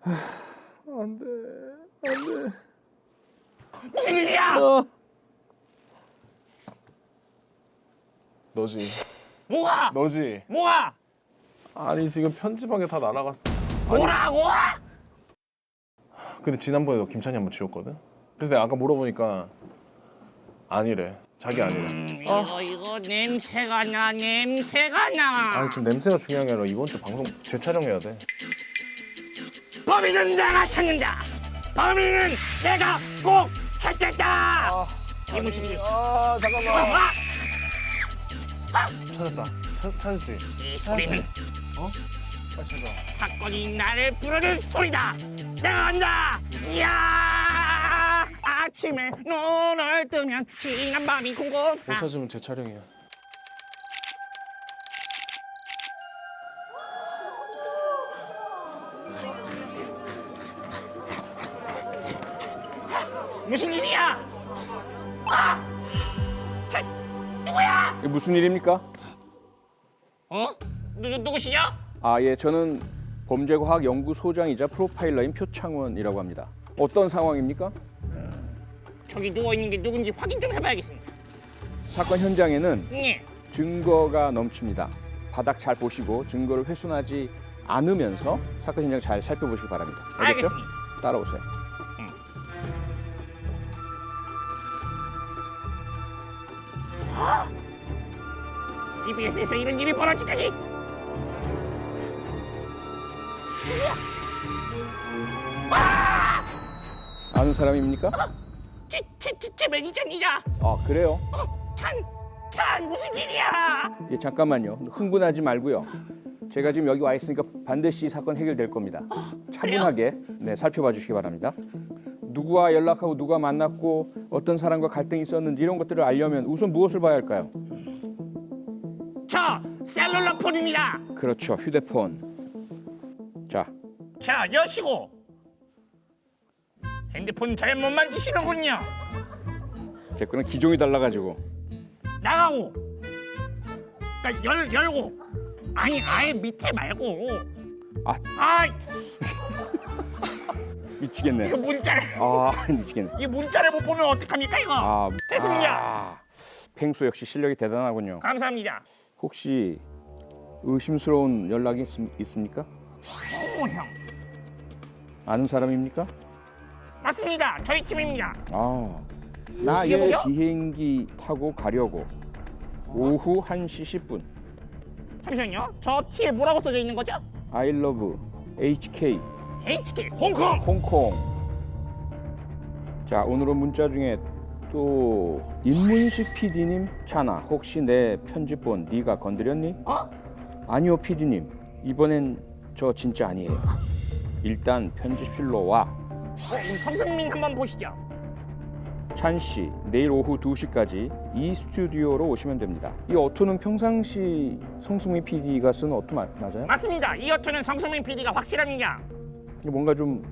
안 돼. 안 돼. 무슨 일이야? 너지. 뭐가? 너지. 뭐가? 아니 지금 편집한 게 다 날아갔어. 뭐라고? 근데 지난번에 너 김찬이 한번 지웠거든? 그래서 내가 아까 물어보니까 아니래. 자기 아니래. 이거 냄새가 나. 냄새가 나. 아니 지금 냄새가 중요한 게 아니라 이번 주 방송 재촬영해야 돼. 범인은 내가 찾는다. 범인은 내가 꼭 찾겠다. 이무식이. 잠깐만. 찾았다. 찾았지? 이 소리는 빨리 찾아. 사건이 나를 부르는 소리다. 내가 간다. 이야. 아침에 눈을 뜨면 지난 밤이 못 궁금하. 찾으면 재촬영이야. 무슨 일이야? 저 누구야? 이게 무슨 일입니까? 누구시죠? 아, 예, 저는 범죄과학연구소장이자 프로파일러인 표창원이라고 합니다. 어떤 상황입니까? 저기 누워 있는 게 누군지 확인 좀 해봐야겠습니다. 사건 현장에는 네. 증거가 넘칩니다. 바닥 잘 보시고 증거를 훼손하지 않으면서 사건 현장 잘 살펴보시기 바랍니다. 알겠죠? 알겠습니다. 따라오세요. EBS에서 이런 일이 벌어지다니. 아는 사람입니까? 제 매니저입니다. 아, 그래요? 찬 무슨 일이야? 예, 잠깐만요. 흥분하지 말고요. 제가 지금 여기 와 있으니까 반드시 이 사건 해결될 겁니다. 차분하게 살펴봐 주시기 바랍니다. 누구와 연락하고 누가 만났고 어떤 사람과 갈등이 있었는지 이런 것들을 알려면 우선 무엇을 봐야 할까요? 저 셀룰러 폰입니다. 그렇죠, 휴대폰. 자, 여시고 핸드폰 잘 못 만지시는군요. 제 거는 기종이 달라가지고. 나가고, 그러니까 열고, 아니 아예 밑에 말고. 아. 미치겠네. 이거 문자를 미치겠네. 이 문자를 못 보면 어떡합니까 이거? 됐습니다. 펭수 역시 실력이 대단하군요. 감사합니다. 혹시 의심스러운 연락이 있습니까? 형. 아는 사람입니까? 맞습니다. 저희 팀입니다. 나의 기억이요? 비행기 타고 가려고 오후 1시 10분 잠시만요. 저 티에 뭐라고 써져 있는 거죠? I love HK HK 홍콩. 홍콩. 자, 오늘은 문자 중에 또 임문식 PD님 찬아 혹시 내 편집본 네가 건드렸니? 아니요 PD님 이번엔 저 진짜 아니에요. 일단 편집실로 와. 성승민 한번 보시죠. 찬 씨, 내일 오후 2시까지 이 스튜디오로 오시면 됩니다. 이 어투는 평상시 성승민 PD가 쓴 어투 맞아요? 맞습니다. 이 어투는 성승민 PD가 확실합니다. 뭔가 좀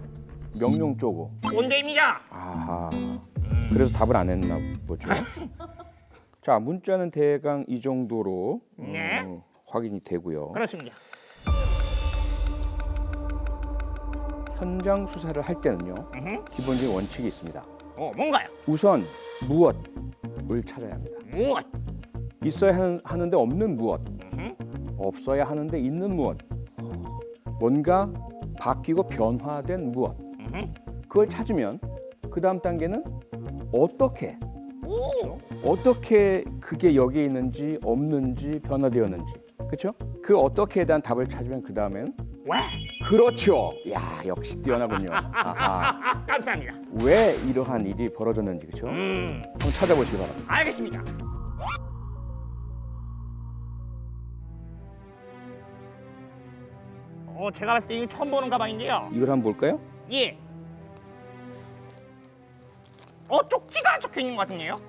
명령조고. 온대입니다. 아하. 그래서 답을 안 했나 보죠. 자, 문자는 대강 이 정도로 네. 확인이 되고요. 그렇습니다. 현장 수사를 할 때는요. 기본적인 원칙이 있습니다. 뭔가요? 우선 무엇을 찾아야 합니다. 무엇? 있어야 하는데 없는 무엇, 없어야 하는데 있는 무엇, 뭔가 바뀌고 변화된 무엇. 그걸 찾으면 그 다음 단계는 어떻게 그게 여기에 있는지 없는지 변화되었는지, 그렇죠? 그 어떻게에 대한 답을 찾으면 그 다음엔 왜? 그렇죠. 야, 역시 뛰어나군요. 아하. 감사합니다. 왜 이러한 일이 벌어졌는지, 그렇죠? 한번 찾아보시기 바랍니다. 알겠습니다. 제가 봤을 때 이거 처음 보는 가방인데요. 이걸 한번 볼까요? 예. 쪽지가 적혀 있는 것 같은데요?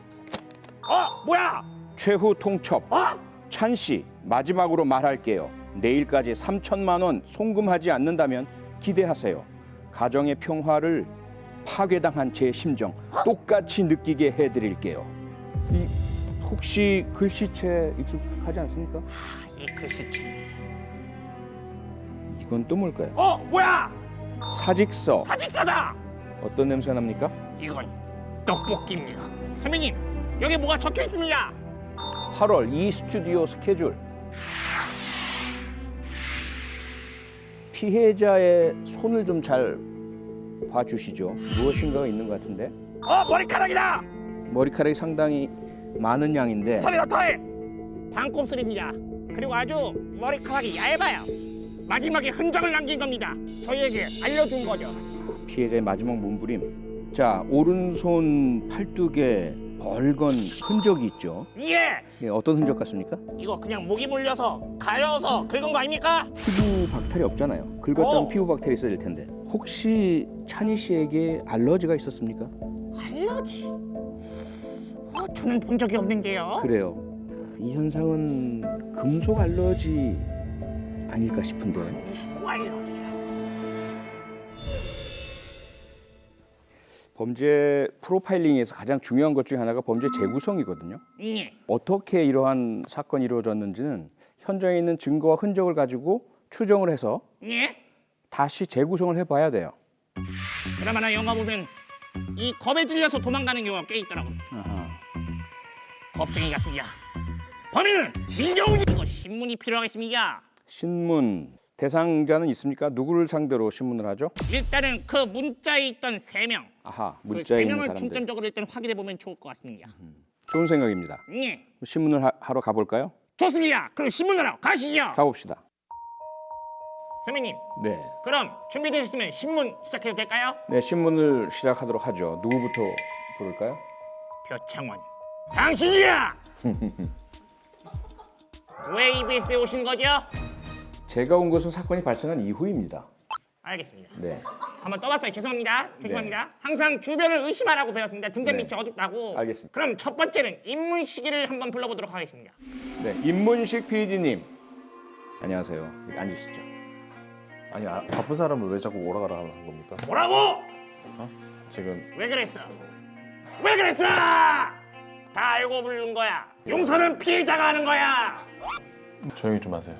뭐야? 최후 통첩. 어? 찬 씨, 마지막으로 말할게요. 내일까지 3천만 원 송금하지 않는다면 기대하세요. 가정의 평화를 파괴당한 제 심정 똑같이 느끼게 해드릴게요. 혹시 글씨체 익숙하지 않습니까? 이 글씨체. 이건 또 뭘까요? 뭐야? 사직서. 사직서다. 어떤 냄새가 납니까? 이건 떡볶이입니다. 선배님, 여기 뭐가 적혀 있습니다. 8월 이 스튜디오 스케줄. 피해자의 손을 좀 잘 봐주시죠. 무엇인가가 있는 것 같은데. 머리카락이다. 머리카락이 상당히 많은 양인데 털이다 털. 반곱슬입니다. 그리고 아주 머리카락이 얇아요. 마지막에 흔적을 남긴 겁니다. 저희에게 알려준 거죠. 피해자의 마지막 몸부림. 자, 오른손 팔뚝에 벌건 흔적이 있죠. 예. 예, 어떤 흔적 같습니까? 이거 그냥 목이 물려서 가려서 긁은 거 아닙니까? 피부 박탈이 없잖아요. 긁었다면 피부 박탈이 있어야 될 텐데. 혹시 찬희 씨에게 알러지가 있었습니까? 알러지? 저는 본 적이 없는데요. 그래요. 이 현상은 금속 알러지 아닐까 싶은데. 무슨 알러지야? 범죄 프로파일링에서 가장 중요한 것 중에 하나가 범죄 재구성이거든요. 예. 어떻게 이러한 사건이 이루어졌는지는 현장에 있는 증거와 흔적을 가지고 추정을 해서 예? 다시 재구성을 해봐야 돼요. 드라마나 영화 보면 이 겁에 질려서 도망가는 경우가 꽤 있더라고요. 겁쟁이 같습니다. 범인은 민정훈이. 이거 신문이 필요하겠습니다. 신문 대상자는 있습니까? 누구를 상대로 신문을 하죠? 일단은 그 문자에 있던 3명. 아하, 그 문자에 있는 3명을 사람들. 중점적으로 일단 확인해 보면 좋을 것 같습니다. 좋은 생각입니다. 예. 신문을 하러 가볼까요? 좋습니다. 그럼 신문하러 가시죠. 가봅시다. 선배님, 네, 그럼 준비되셨으면 신문 시작해도 될까요? 네 신문을 시작하도록 하죠. 누구부터 부를까요? 표창원. 당신이야! 왜 EBS에 오신 거죠? 제가 온 것은 사건이 발생한 이후입니다. 알겠습니다. 네, 한번 떠봤어요. 죄송합니다. 조심합니다. 항상 주변을 의심하라고 배웠습니다. 등잔 네. 밑이 어둡다고. 알겠습니다. 그럼 첫 번째는 입문 시기를 한번 불러보도록 하겠습니다. 네, 임문식 PD님. 안녕하세요. 여기 앉으시죠. 아니 바쁜 사람을 왜 자꾸 오라가라 하는 겁니까? 뭐라고? 지금 왜 그랬어? 왜 그랬어? 다 알고 부른 거야. 용서는 피해자가 하는 거야. 조용히 좀 하세요.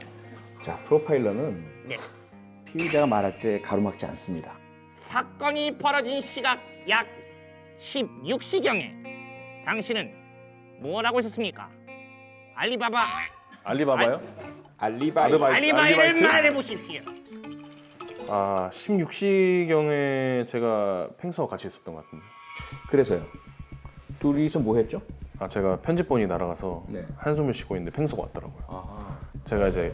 자, 프로파일러는 네. 피의자가 말할 때 가로막지 않습니다. 사건이 벌어진 시각 약 16시경에 당신은 뭘 하고 있었습니까? 알리바바 알리바바요? 알리바이. 알리바이를 알리바이트? 말해 보십시오. 16시경에 제가 팽서와 같이 있었던 것 같은데. 그래서요. 둘이서 뭐 했죠? 제가 편집본이 날아가서 네. 한숨을 쉬고 있는데 팽서가 왔더라고요. 아, 제가 이제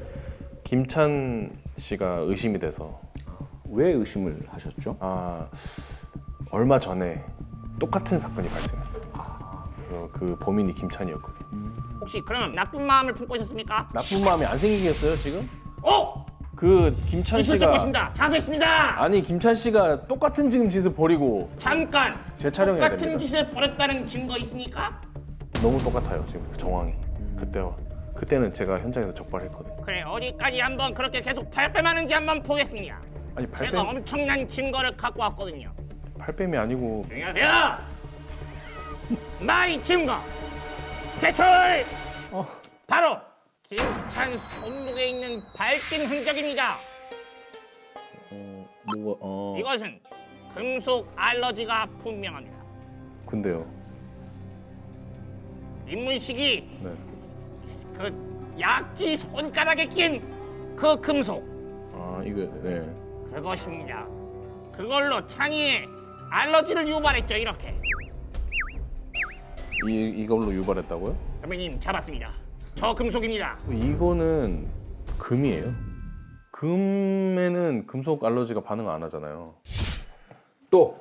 김찬 씨가 의심이 돼서 왜 의심을 하셨죠? 얼마 전에 똑같은 사건이 발생했어요. 그 범인이 김찬이었거든요. 혹시 그러면 나쁜 마음을 품고 있었습니까? 나쁜 마음이 안 생기겠어요 지금? 그 김찬 있을 씨가 적고 있습니다. 자수했습니다. 아니 김찬 씨가 똑같은 지금 짓을 벌이고 잠깐. 재촬영해야 똑같은 됩니다. 짓을 벌였다는 증거 있습니까? 너무 똑같아요 지금 정황이. 그때는 제가 현장에서 적발했거든요. 그래, 어디까지 한번 그렇게 계속 발뺌하는지 한번 보겠습니다. 아니 제가 엄청난 증거를 갖고 왔거든요. 팔뱀이 아니고 조용히 하세요. 마이 증거 제출. 바로 김찬 손목에 있는 발등 흔적입니다. 이것은 금속 알러지가 분명합니다. 근데요. 입문식이 네. 그 약지 손가락에 낀 그 금속, 이거 네. 그것입니다. 그걸로 찬이의 알러지를 유발했죠. 이렇게. 이걸로 유발했다고요? 선배님 잡았습니다. 저 금속입니다. 이거는 금이에요. 금에는 금속 알러지가 반응 안 하잖아요. 또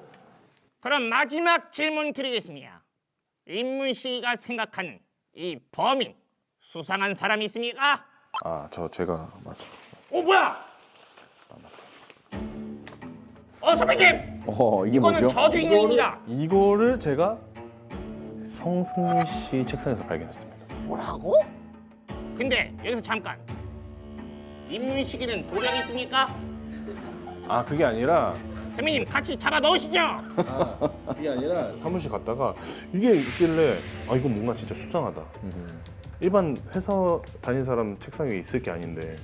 그럼 마지막 질문 드리겠습니다. 임문식이가 생각하는 이 범인, 수상한 사람이 있습니까? 제가 맞죠. 뭐야? 선배님! 이게 이거는 뭐죠? 저주 인형입니다. 이거를 제가 성승민 씨 책상에서 발견했습니다. 뭐라고? 근데 여기서 잠깐. 임문식이는 도력이 있습니까? 그게 아니라 선배님 같이 잡아 넣으시죠. 그게 아니라 사무실 갔다가 이게 있길래 이거 뭔가 진짜 수상하다. 일반 회사 다니는 사람 책상 위에 있을 게 아닌데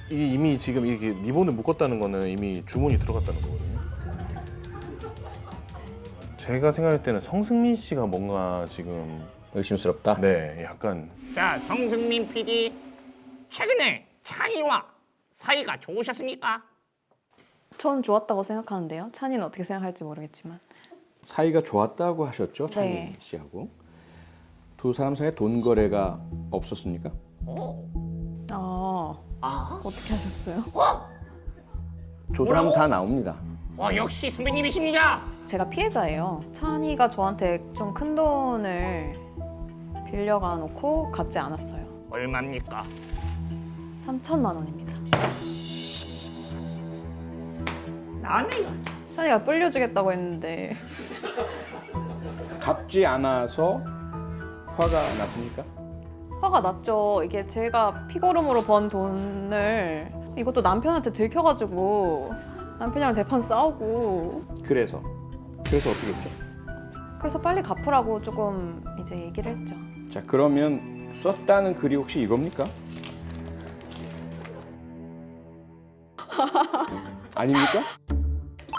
이게 이미 지금 이게 리본을 묶었다는 거는 이미 주문이 들어갔다는 거거든요. 제가 생각할 때는 성승민 씨가 뭔가 지금 의심스럽다. 네 약간 자, 성승민 PD, 최근에 찬이와 사이가 좋으셨습니까? 전 좋았다고 생각하는데요. 찬이는 어떻게 생각할지 모르겠지만. 사이가 좋았다고 하셨죠, 찬희 네. 씨하고. 두 사람 사이에 돈 거래가 없었습니까? 어떻게 하셨어요? 조사하면 다 나옵니다. 와, 역시 선배님이십니다. 제가 피해자예요. 찬이가 저한테 좀 큰 돈을 빌려가 놓고 갚지 않았어요. 얼마입니까? 3천만 원입니다. 나네요. 찬이가 불려주겠다고 했는데 갚지 않아서 화가 났습니까? 화가 났죠. 이게 제가 피고름으로 번 돈을 이것도 남편한테 들켜가지고 남편이랑 대판 싸우고 그래서 어떻게 했죠? 그래서 빨리 갚으라고 조금 이제 얘기를 했죠. 자, 그러면 썼다는 글이 혹시 이겁니까? 아닙니까?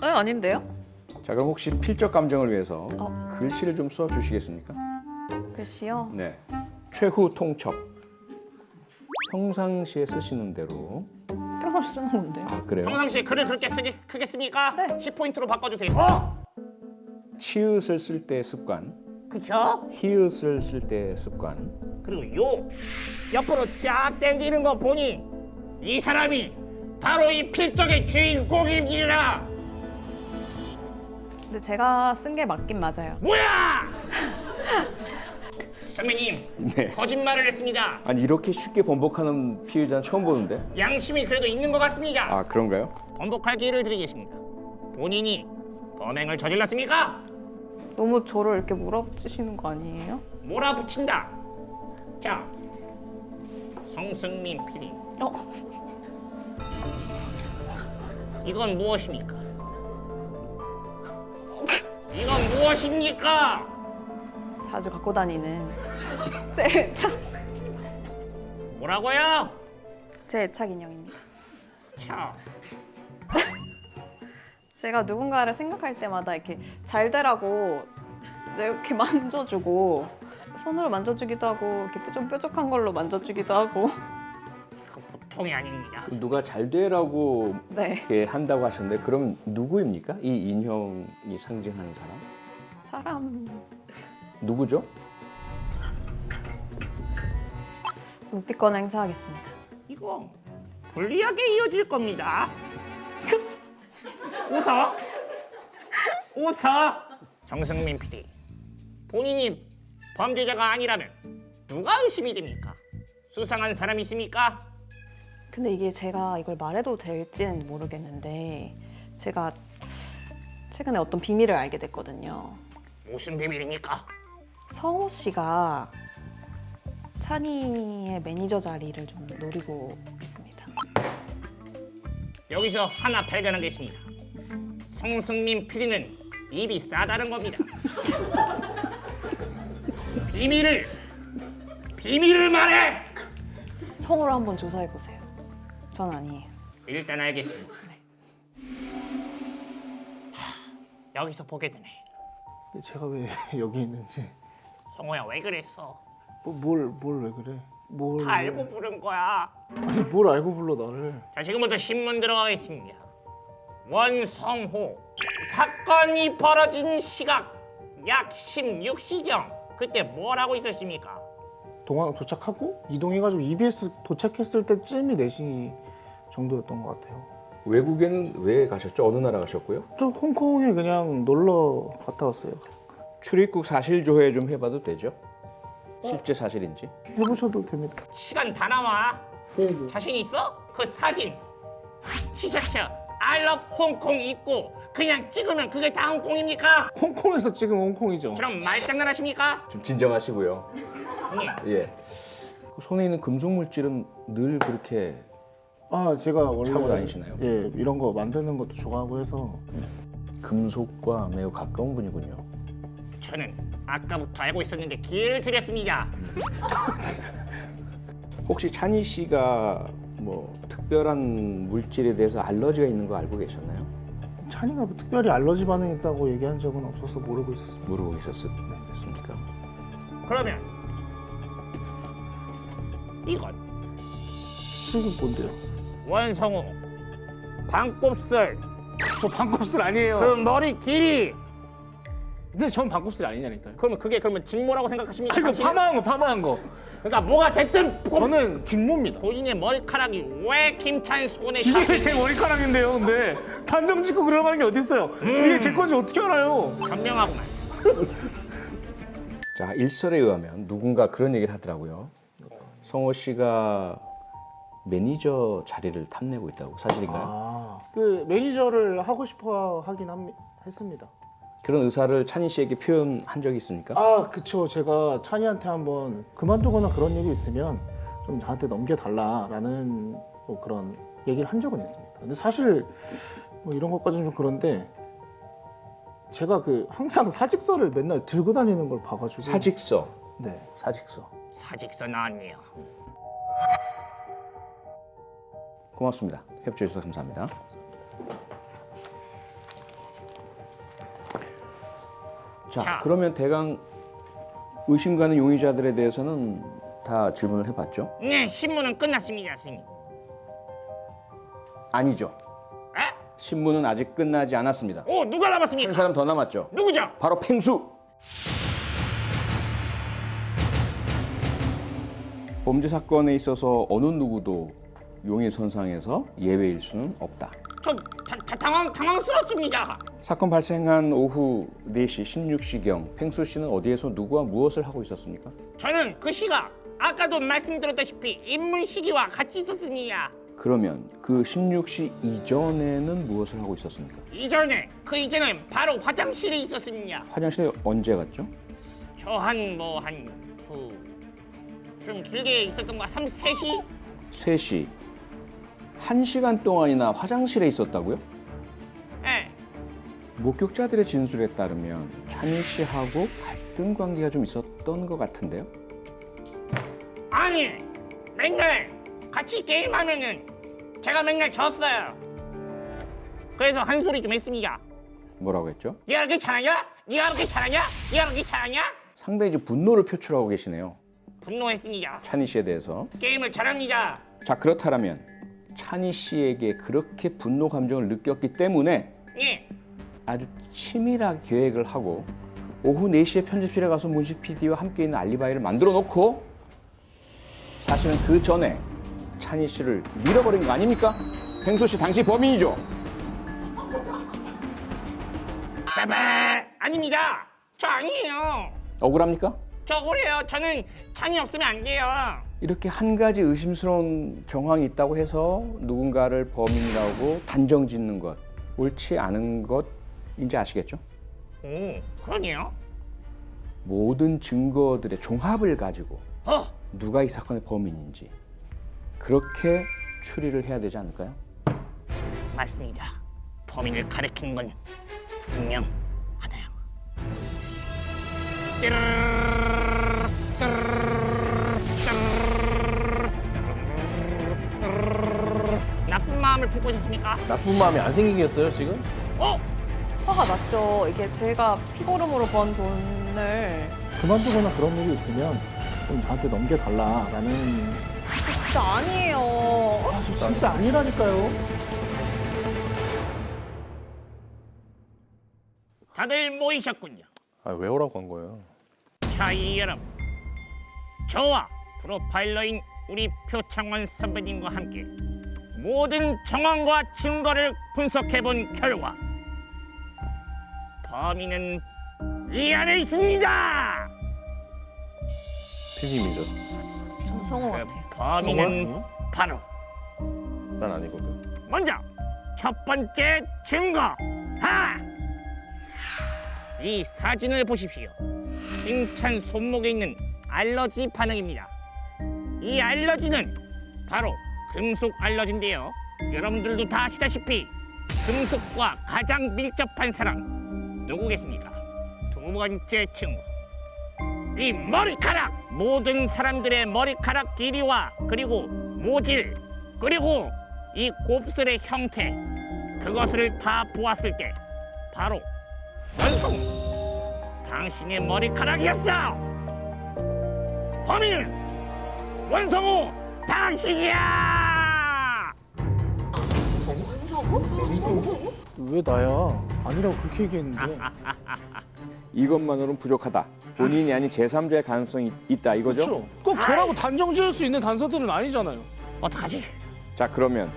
아닌데요? 자, 그럼 혹시 필적 감정을 위해서 어. 글씨를 좀 써 주시겠습니까? 글씨요? 네. 최후 통첩. 평상시에 쓰시는 대로. 평소에 쓰는 건데. 아, 그래요? 평상시에 글을 그렇게 크겠습니까? 네. 10포인트로 바꿔주세요. 치읓을 쓸 때 습관, 그쵸? 히읗을 쓸 때 습관. 그리고 요 옆으로 쫙 당기는 거 보니 이 사람이 바로 이 필적의 주인공입니다. 근데 제가 쓴 게 맞긴 맞아요. 뭐야? 선배님, 네. 거짓말을 했습니다. 아니, 이렇게 쉽게 번복하는 피해자는 처음 보는데. 양심이 그래도 있는 것 같습니다. 아, 그런가요? 번복할 기회를 드리겠습니다. 본인이 범행을 저질렀습니까? 너무 저를 이렇게 몰아붙이시는 거 아니에요? 몰아붙인다. 자, 성승민 PD, 이건 무엇입니까? 이건 무엇입니까? 자주 갖고 다니는 제 뭐라고요? 애착 인형입니다. 자, 제가 누군가를 생각할 때마다 이렇게 잘 되라고 이렇게 만져주고 손으로 만져주기도 하고 이렇게 좀 뾰족한 걸로 만져주기도 하고 그 보통이 아닙니다. 누가 잘 되라고 네 이렇게 한다고 하셨는데, 그럼 누구입니까? 이 인형이 상징하는 사람? 사람 누구죠? 묵비권 행사하겠습니다. 이거 불리하게 이어질 겁니다. 웃어? 웃어? 정승민 PD, 본인이 범죄자가 아니라면 누가 의심이 됩니까? 수상한 사람이 있습니까? 근데 이게 제가 이걸 말해도 될지는 모르겠는데 제가 최근에 어떤 비밀을 알게 됐거든요. 무슨 비밀입니까? 성호 씨가 찬이의 매니저 자리를 좀 노리고 있습니다. 여기서 하나 발견한 게 있습니다. 성승민 PD는 입이 싸다는 겁니다. 비밀을 말해! 성호를 한번 조사해 보세요. 전 아니에요. 일단 알겠습니다. 여기서 보게 되네. 근데 제가 왜 여기 있는지 성호야, 왜 그랬어? 뭘 왜 그래? 뭘 다 알고 부른 거야. 아니 뭘 알고 불러 나를? 자, 지금부터 신문 들어가겠습니다. 원성호, 사건이 벌어진 시각 약 16시경. 그때 뭘 하고 있었습니까? 동항 도착하고 이동해가지고 EBS 도착했을 때쯤이 4시 정도였던 것 같아요. 외국에는 왜 가셨죠? 어느 나라 가셨고요? 저 홍콩에 그냥 놀러 갔다 왔어요. 출입국 사실 조회 좀 해봐도 되죠? 실제 사실인지. 해보셔도 됩니다. 시간 다 나와. 자신 있어? 그 사진, 티셔츠 I love 홍콩 입고 그냥 찍으면 그게 다 홍콩입니까? 홍콩에서 지금 홍콩이죠. 그럼 말장난하십니까? 좀 진정하시고요. 예. 예. 그 손에 있는 금속 물질은 늘 그렇게 아 제가 원래 차고 다니시나요? 예 이런 거 만드는 것도 좋아하고 해서 금속과 매우 가까운 분이군요. 저는 아까부터 알고 있었는데 기회를 드렸습니다. 혹시 찬희 씨가 뭐 특별한 물질에 대해서 알러지가 있는 거 알고 계셨나요? 찬이가 뭐 특별히 알러지 반응이 있다고 얘기한 적은 없어서 모르고 있었습니다. 모르고 계셨습니까? 그러면 이건 이게 뭔데요? 원성우 반곱슬 저 반곱슬 아니에요. 그 머리 길이 근데 전 반곱슬 아니냐니까요. 그러면 그게 그러면 직모라고 생각하십니까? 아, 이거 당신은? 파마한 거. 그러니까 뭐가 됐든 저는 직모입니다. 본인의 머리카락이 왜 김찬 손에 이게 제 머리카락인데요, 근데 단정 짓고 그러는 게 어딨어요? 이게 제 건지 어떻게 알아요? 현명하구만. 자, 일설에 의하면 누군가 그런 얘기를 하더라고요. 성호 씨가 매니저 자리를 탐내고 있다고. 사실인가요? 그 매니저를 하고 싶어 하긴 했습니다. 그런 의사를 찬희 씨에게 표현한 적이 있습니까? 그쵸. 제가 찬이한테 한번 그만두거나 그런 일이 있으면 좀 저한테 넘겨달라라는 뭐 그런 얘기를 한 적은 있습니다. 근데 사실 뭐 이런 것까지는 좀 그런데 제가 그 항상 사직서를 맨날 들고 다니는 걸 봐가지고 사직서. 네. 사직서 나왔네요. 고맙습니다. 협조해 주셔서 감사합니다. 자, 그러면 대강 의심 가는 용의자들에 대해서는 다 질문을 해봤죠? 네, 신문은 끝났습니다, 스님. 아니죠. 에? 신문은 아직 끝나지 않았습니다. 오, 누가 남았습니까? 한 사람 더 남았죠. 누구죠? 바로 팽수. 범죄 사건에 있어서 어느 누구도 용의선상에서 예외일 수는 없다. 저 당황스럽습니다. 사건 발생한 오후 4시 16시경 팽수 씨는 어디에서 누구와 무엇을 하고 있었습니까? 저는 그 시각 아까도 말씀드렸다시피 입문 시기와 같이 있었습니다. 그러면 그 16시 이전에는 무엇을 하고 있었습니까? 그 이전엔 바로 화장실에 있었습니다. 화장실에 언제 갔죠? 저 좀 길게 있었던 거 3시? 3시. 1시간 동안이나 화장실에 있었다고요? 네. 목격자들의 진술에 따르면 찬희 씨하고 갈등 관계가 좀 있었던 것 같은데요? 아니, 맨날 같이 게임하면은 제가 맨날 졌어요. 그래서 한 소리 좀 했습니다. 뭐라고 했죠? 네가 그렇게 잘하냐? 네가 그렇게 잘하냐? 네가 그렇게 잘하냐? 상당히 이제 분노를 표출하고 계시네요. 분노했습니다. 찬희 씨에 대해서. 게임을 잘합니다. 자, 그렇다면 찬희 씨에게 그렇게 분노 감정을 느꼈기 때문에 예. 아주 치밀하게 계획을 하고 오후 4시에 편집실에 가서 문식 PD와 함께 있는 알리바이를 만들어 놓고 사실은 그 전에 찬희 씨를 밀어버린 거 아닙니까? 팽수 씨 당시 범인이죠? 아닙니다. 저 아니에요. 억울합니까? 저 그래요. 저는 찬이 없으면 안 돼요. 이렇게 한 가지 의심스러운 정황이 있다고 해서 누군가를 범인이라고 단정 짓는 것 옳지 않은 것인지 아시겠죠? 그러네요. 모든 증거들의 종합을 가지고 누가 이 사건의 범인인지 그렇게 추리를 해야 되지 않을까요? 맞습니다. 범인을 가리키는 건 분명 하나요. 나쁜 마음을 품고 있습니까? 나쁜 마음이 안 생기겠어요 지금? 화가 났죠. 이게 제가 피고름으로 번 돈을 그만두거나 그런 일이 있으면 좀 저한테 넘겨달라라는. 진짜 아니에요. 저 진짜 아니라니까요. 다들 모이셨군요. 왜 오라고 한 거예요? 자, 이 여러분, 저와 프로파일러인 우리 표창원 선배님과 함께 모든 정황과 증거를 분석해본 결과 범인은 이 안에 있습니다. 피디님이죠. 전 성우 그 같아요. 범인은 바로 난 아니거든. 먼저 첫 번째 증거 이 사진을 보십시오. 김찬 손목에 있는 알러지 반응입니다. 이 알러지는 바로 금속 알러지인데요. 여러분들도 다 아시다시피 금속과 가장 밀접한 사람 누구겠습니까? 두 번째 증거, 이 머리카락! 모든 사람들의 머리카락 길이와 그리고 모질 그리고 이 곱슬의 형태 그것을 다 보았을 때 바로 원숭 당신의 머리카락이었어. 범인은 원성우 당신이야. 왜 나야? 아니라고 그렇게 얘기했는데. 이것만으로는 부족하다. 본인이 아닌 제3자의 가능성이 있다 이거죠? 그렇죠. 꼭 저라고 단정 지을 수 있는 단서들은 아니잖아요. 어떡하지? 자, 그러면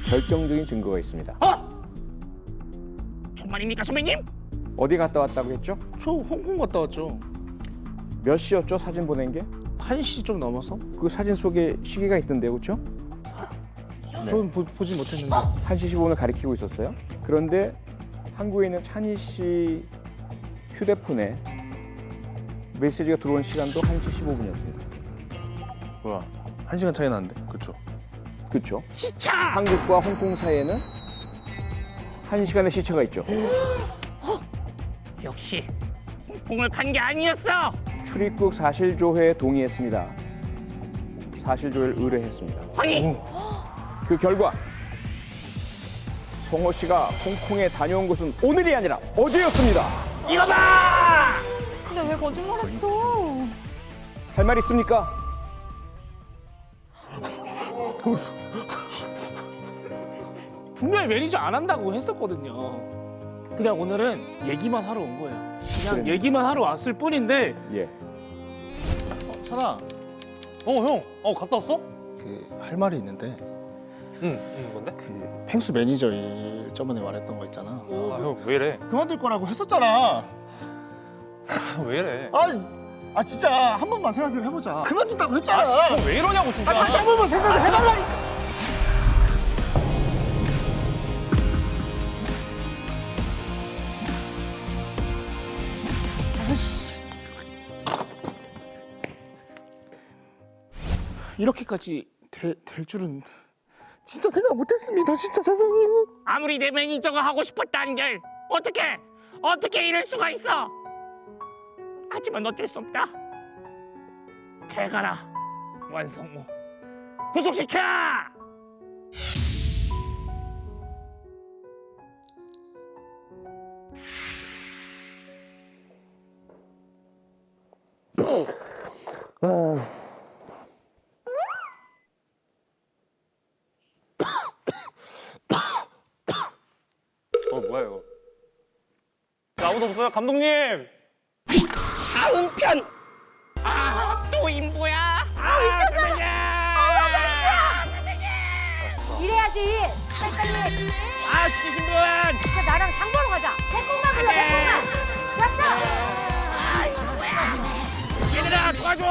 결정적인 증거가 있습니다. 정말입니까 선배님? 어디 갔다 왔다고 했죠? 저 홍콩 갔다 왔죠. 몇 시였죠? 사진 보낸 게? 1시 좀 넘어서? 그 사진 속에 시계가 있던데요, 그렇죠? 저는 보지 못했는데. 1시 15분을 가리키고 있었어요. 그런데 한국에 있는 찬희 씨 휴대폰에 메시지가 들어온 시간도 1시 15분이었습니다. 뭐야? 1시간 차이 나는데? 그쵸? 그렇죠? 시차! 한국과 홍콩 사이에는 1시간의 시차가 있죠. 역시 홍콩을 간 게 아니었어. 출입국 사실조회에 동의했습니다. 사실조회를 의뢰했습니다. 확인! 그 결과 성호 씨가 홍콩에 다녀온 곳은 오늘이 아니라 어제였습니다. 이거 봐! 근데 왜 거짓말했어? 할 말 있습니까? 분명히 매니저 안 한다고 했었거든요. 그냥 오늘은 얘기만 하러 온 거예요. 그냥 그래. 얘기만 하러 왔을 뿐인데. 예. 찬아. 형. 갔다 왔어? 할 말이 있는데 응, 뭔데? 펭수 매니저 일 저번에 말했던 거 있잖아. 아, 형 왜 이래? 그만둘 거라고 했었잖아. 왜 이래? 아 진짜 한 번만 생각을 해보자. 그만둔다고 했잖아. 형 왜 이러냐고 진짜. 다시 한 번만 생각을 해달라니까. 이렇게까지 될 줄은 진짜 생각 못했습니다. 진짜 죄송해요. 아무리 내 매니저가 하고 싶었다는 걸 어떻게 이럴 수가 있어? 하지만 어쩔 수 없다. 잘 가라, 원성우. 구속시켜! 뭐야 이거? 아무도 없어요, 감독님. 다음 편! 또 인보야? 선배님! 이래야지. 빨리빨리. 신분! 진짜 나랑 장 보러 가자. 백공만 불러, 백공만. 됐어. 얘들아, 도와줘!